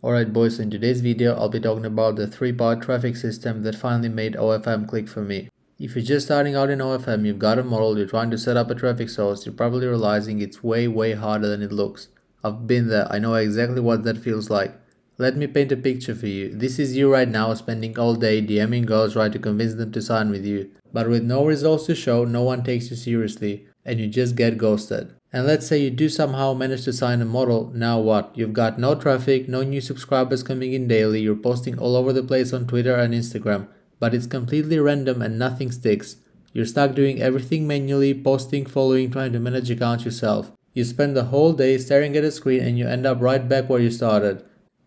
Alright boys, in today's video I'll be talking about the 3-part traffic system that finally made OFM click for me. If you're just starting out in OFM, you've got a model, you're trying to set up a traffic source, you're probably realizing it's way harder than it looks. I've been there, I know exactly what that feels like. Let me paint a picture for you. This is you right now spending all day DMing girls trying to convince them to sign with you. But with no results to show, no one takes you seriously, and you just get ghosted. And let's say you do somehow manage to sign a model, now what? You've got no traffic, no new subscribers coming in daily, you're posting all over the place on Twitter and Instagram, but it's completely random and nothing sticks. You're stuck doing everything manually, posting, following, trying to manage accounts yourself. You spend the whole day staring at a screen and you end up right back where you started.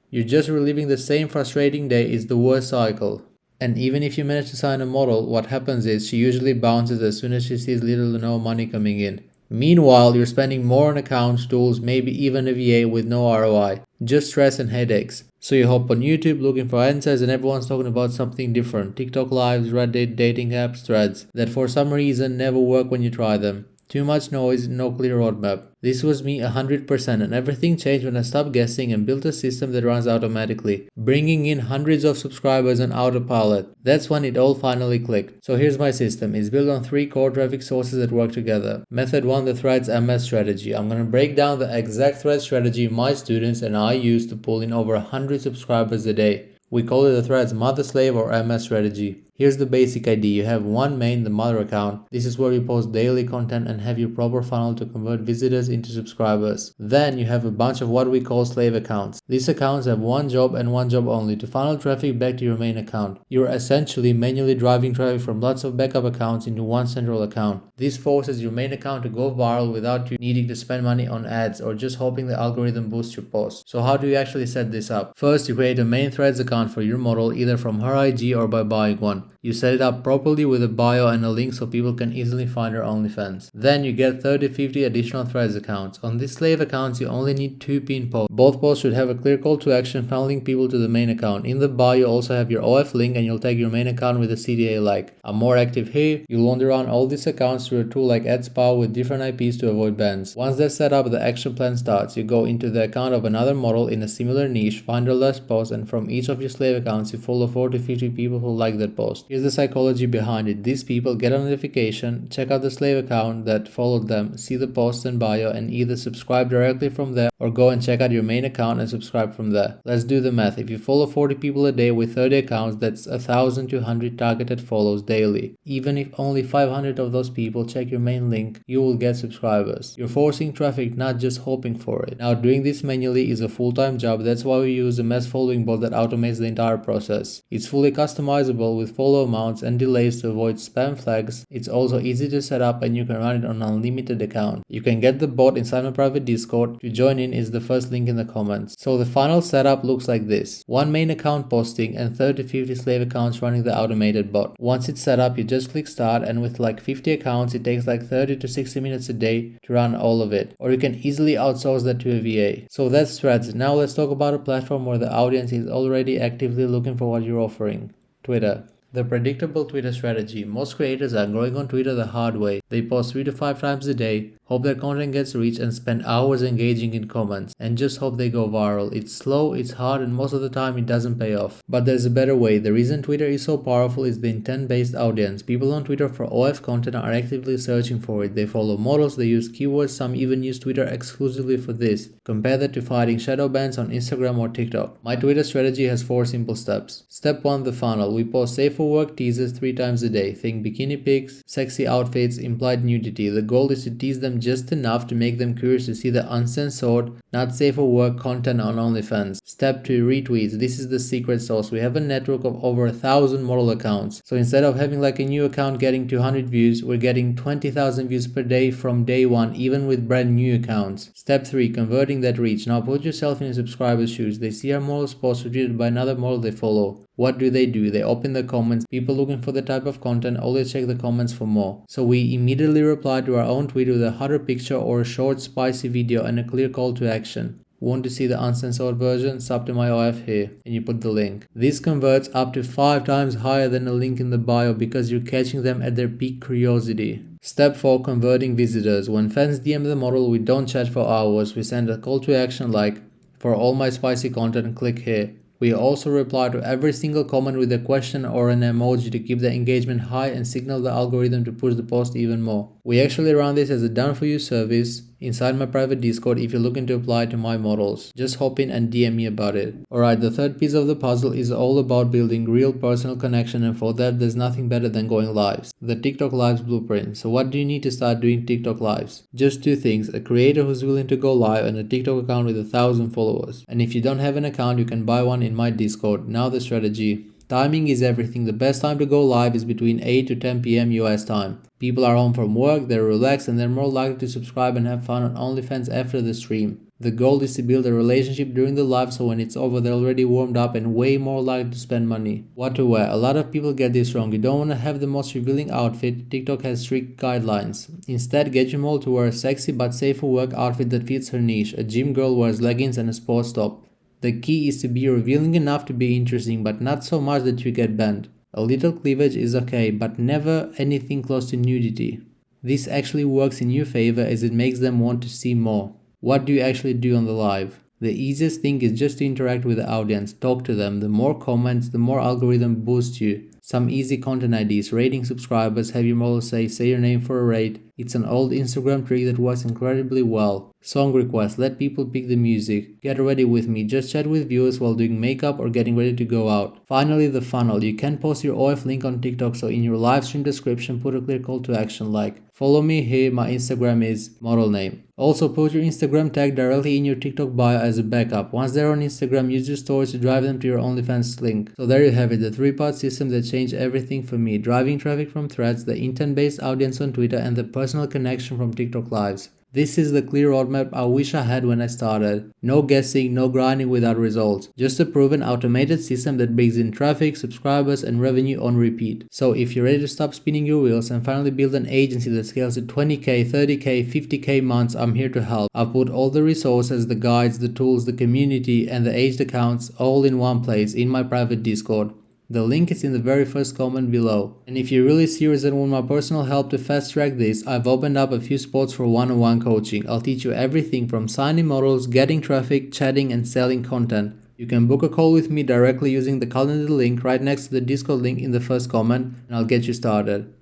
You're just reliving the same frustrating day. It's the worst cycle. And even if you manage to sign a model, what happens is she usually bounces as soon as she sees little to no money coming in. Meanwhile, you're spending more on accounts, tools, maybe even a VA with no ROI. Just stress and headaches. So you hop on YouTube looking for answers and everyone's talking about something different. TikTok lives, Reddit, dating apps, threads that for some reason never work when you try them. Too much noise, no clear roadmap. This was me 100%, and everything changed when I stopped guessing and built a system that runs automatically, bringing in hundreds of subscribers on autopilot. That's when it all finally clicked. So here's my system. It's built on 3 core traffic sources that work together. Method 1, the threads MS strategy. I'm gonna break down the exact thread strategy my students and I use to pull in over 100 subscribers a day. We call it the threads mother slave or MS strategy. Here's the basic idea. You have one main, the mother account. This is where you post daily content and have your proper funnel to convert visitors into subscribers. Then you have a bunch of what we call slave accounts. These accounts have one job and one job only, to funnel traffic back to your main account. You're essentially manually driving traffic from lots of backup accounts into one central account. This forces your main account to go viral without you needing to spend money on ads or just hoping the algorithm boosts your post. So how do you actually set this up? First, you create a main threads account for your model either from her IG or by buying one. You set it up properly with a bio and a link so people can easily find her OnlyFans. Then you get 30-50 additional threads accounts. On these slave accounts you only need 2 pinned posts. Both posts should have a clear call to action funneling people to the main account. In the bio you also have your OF link and you'll tag your main account with a CTA like. I'm more active here. You'll wander around all these accounts through a tool like AdSpow with different IPs to avoid bans. Once that's set up, the action plan starts. You go into the account of another model in a similar niche, find her last post, and from each of your slave accounts you follow 40-50 people who like that post. Here's the psychology behind it. These people get a notification, check out the slave account that followed them, see the post and bio, and either subscribe directly from there or go and check out your main account and subscribe from there. Let's do the math. If you follow 40 people a day with 30 accounts, that's 1,200 targeted follows daily. Even if only 500 of those people check your main link, you will get subscribers. You're forcing traffic, not just hoping for it. Now, doing this manually is a full-time job. That's why we use a mass following bot that automates the entire process. It's fully customizable with follow amounts and delays to avoid spam flags. It's also easy to set up and you can run it on an unlimited account. You can get the bot inside my private Discord. To join in is the first link in the comments. So the final setup looks like this. One main account posting and 30-50 slave accounts running the automated bot. Once it's set up, you just click start, and with like 50 accounts it takes like 30 to 60 minutes a day to run all of it. Or you can easily outsource that to a VA. So that's threads. Now let's talk about a platform where the audience is already actively looking for what you're offering. Twitter. The predictable Twitter strategy. Most creators are growing on Twitter the hard way. They post 3 to 5 times a day, hope their content gets reach, and spend hours engaging in comments, and just hope they go viral. It's slow, it's hard, and most of the time it doesn't pay off. But there's a better way. The reason Twitter is so powerful is the intent-based audience. People on Twitter for OF content are actively searching for it. They follow models, they use keywords, some even use Twitter exclusively for this. Compare that to fighting shadow bans on Instagram or TikTok. My Twitter strategy has 4 simple steps. Step 1, the funnel. We post safe for work teasers 3 times a day. Think bikini pics, sexy outfits, implied nudity. The goal is to tease them just enough to make them curious to see the uncensored, not safe for work content on OnlyFans. Step 2, retweets. This is the secret sauce. We have a network of over 1,000 model accounts. So instead of having like a new account getting 200 views, we're getting 20,000 views per day from day one, even with brand new accounts. Step 3, converting that reach. Now put yourself in a subscriber's shoes. They see our model's post retweeted by another model they follow. What do? They open the comments. People looking for the type of content always check the comments for more. So we immediately reply to our own tweet with a hotter picture or a short spicy video and a clear call to action. Want to see the uncensored version? Sub to my OF here, and you put the link. This converts up to 5 times higher than a link in the bio because you're catching them at their peak curiosity. Step 4, converting visitors. When fans DM the model, we don't chat for hours. We send a call to action like, For all my spicy content, click here. We also reply to every single comment with a question or an emoji to keep the engagement high and signal the algorithm to push the post even more. We actually run this as a done-for-you service inside my private Discord if you're looking to apply to my models. Just hop in and DM me about it. Alright, the third piece of the puzzle is all about building real personal connection, and for that there's nothing better than going lives. The TikTok Lives blueprint. So what do you need to start doing TikTok Lives? Just two things: a creator who's willing to go live and a TikTok account with 1,000 followers. And if you don't have an account, you can buy one in my Discord. Now the strategy. Timing is everything. The best time to go live is between 8 to 10 p.m. US time. People are home from work, they're relaxed, and they're more likely to subscribe and have fun on OnlyFans after the stream. The goal is to build a relationship during the live, so when it's over they're already warmed up and way more likely to spend money. What to wear. A lot of people get this wrong. You don't want to have the most revealing outfit. TikTok has strict guidelines. Instead, get your model to wear a sexy but safe for work outfit that fits her niche. A gym girl wears leggings and a sports top. The key is to be revealing enough to be interesting, but not so much that you get banned. A little cleavage is okay, but never anything close to nudity. This actually works in your favor as it makes them want to see more. What do you actually do on the live? The easiest thing is just to interact with the audience, talk to them. The more comments, the more algorithm boosts you. Some easy content ideas: rating subscribers, have your model say your name for a rate. It's an old Instagram trick that works incredibly well. Song requests, let people pick the music. Get ready with me, just chat with viewers while doing makeup or getting ready to go out. Finally, the funnel. You can post your OF link on TikTok, so in your live stream description put a clear call to action like, follow me here, my Instagram is model name. Also put your Instagram tag directly in your TikTok bio as a backup. Once they're on Instagram, use your stories to drive them to your OnlyFans link. So there you have it, the three-part system that changed everything for me: driving traffic from threads, the intent-based audience on Twitter, and the personal connection from TikTok Lives. This is the clear roadmap I wish I had when I started. No guessing, no grinding without results. Just a proven automated system that brings in traffic, subscribers, and revenue on repeat. So if you're ready to stop spinning your wheels and finally build an agency that scales to 20k, 30k, 50k months, I'm here to help. I've put all the resources, the guides, the tools, the community, and the aged accounts all in one place in my private Discord. The link is in the very first comment below. And if you're really serious and want my personal help to fast track this, I've opened up a few spots for one-on-one coaching. I'll teach you everything from signing models, getting traffic, chatting, and selling content. You can book a call with me directly using the calendar link right next to the Discord link in the first comment, and I'll get you started.